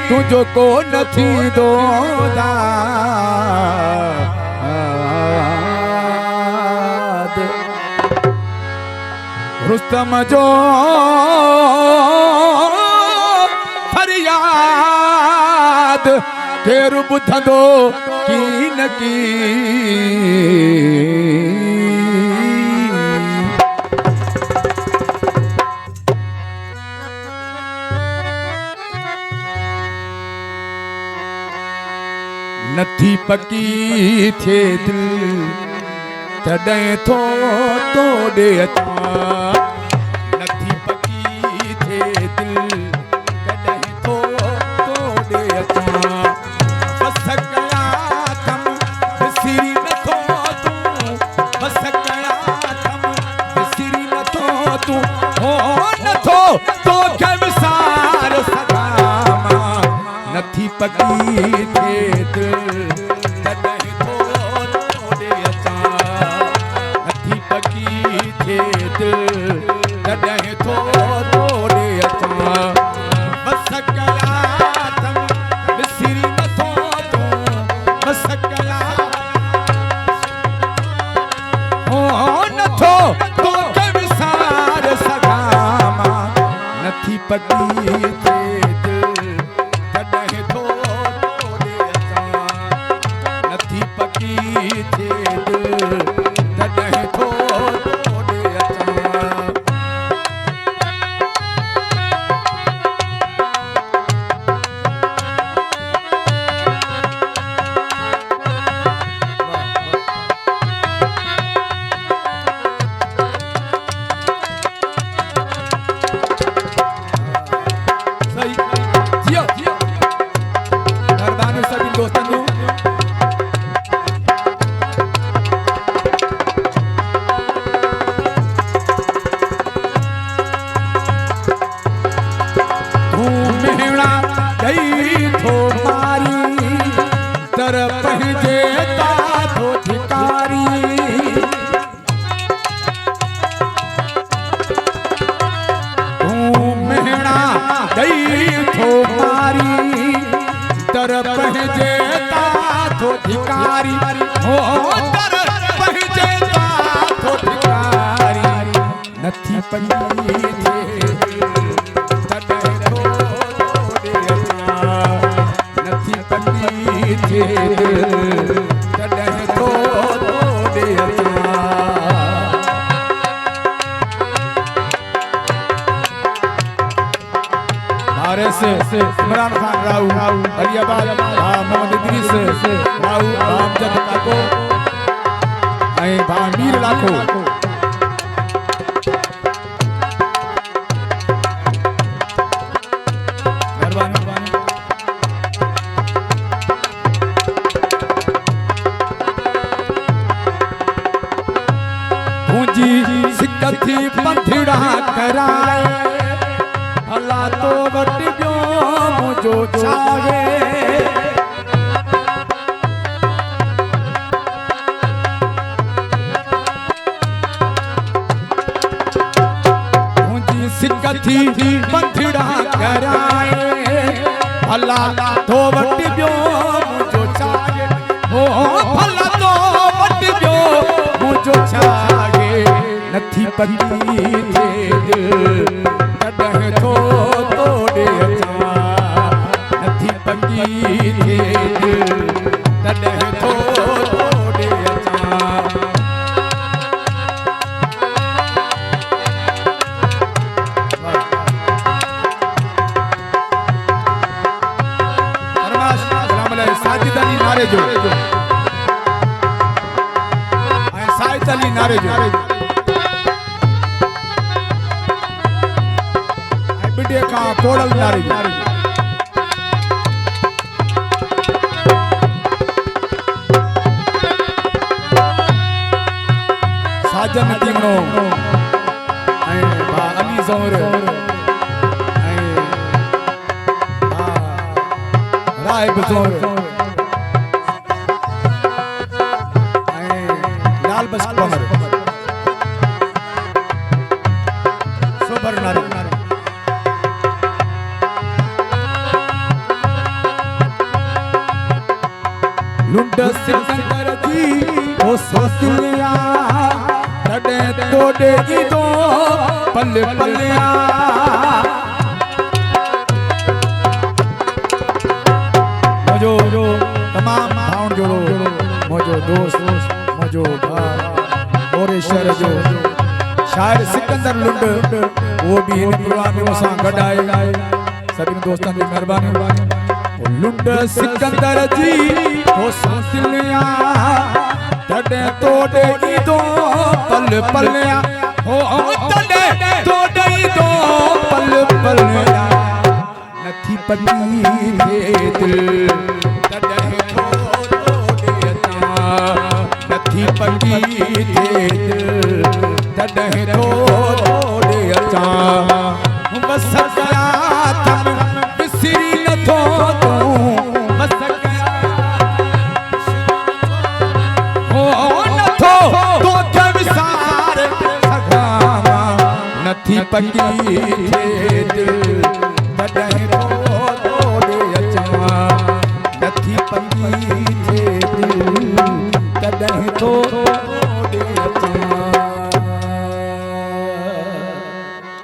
तुझो को नथी दोदाद रुस्तम जो फरियाद केरु ॿुधंदो कीन की नथी पकी थे दिल तॾहिं थो तोड़े अचां नथी पकी थे दिल तॾहिं थो तोड़े अचां बस कया कम विसरी नथो तूं बस कया कम विसरी नथो तूं हो नथो तोखे विसार सघां मां नथी पकी थे दिल पकी थे दिल तॾहिं थो तोड़े अचां नथी पकी थे दिल तॾहिं थो तोड़े अचां नथी पकी थे तॾहिं थो तोड़े अचां नथी पकी थे तॾहिं थो तोड़े अचां भारत से इमरान खान राऊ अलियाबाद मोहम्मद इदरीस राऊ रामचंद काको ऐं मीर लाखो सिकथी पंथड़ा कराए भला तो वट जो मुझो चावे मुझी सिकथी पंथड़ा कराए भला तो वट जो मुझो चावे हो भला तो वट जो मुझो चावे नथी पकी थे दिल तॾहिं थो तोड़े अचां नथी पकी थे दिल तॾहिं थो तोड़े अचां साजिद अली नारे जो ऐं साहिद अली नारे जो बिटिया का कोड़ल नारी साजन तीमणो ऐं अली ज़ौर ऐं राहिब ज़ौर ऐं लाल बस कमर सोबर नारी लुंड सिकंदर जी ओ सोसिया तड़े तोड़े की दो पल पलिया मजो तमाम भावण जोड़ो मजो दोस्त मजो भाई और शहर जो शायर सिकंदर लुंड वो भी इन प्रोग्राम में सां गडाए सभी दोस्तों की मेहरबानी लुंड सिकंदर जी ओ सोसिया तड़े तोड़े की दो पल पलिया ओ तड़े तोड़े की दो पल पलिया नथी पटी थे दिल तड़े तोड़े नथी पटी थे दिल तड़े तोड़े अचा बस गया तम बिसरी नथो तू बस गया नथी पटी थे दिल तॾहिं तोड़े अचां नथी पटी थे दिल तॾहिं तो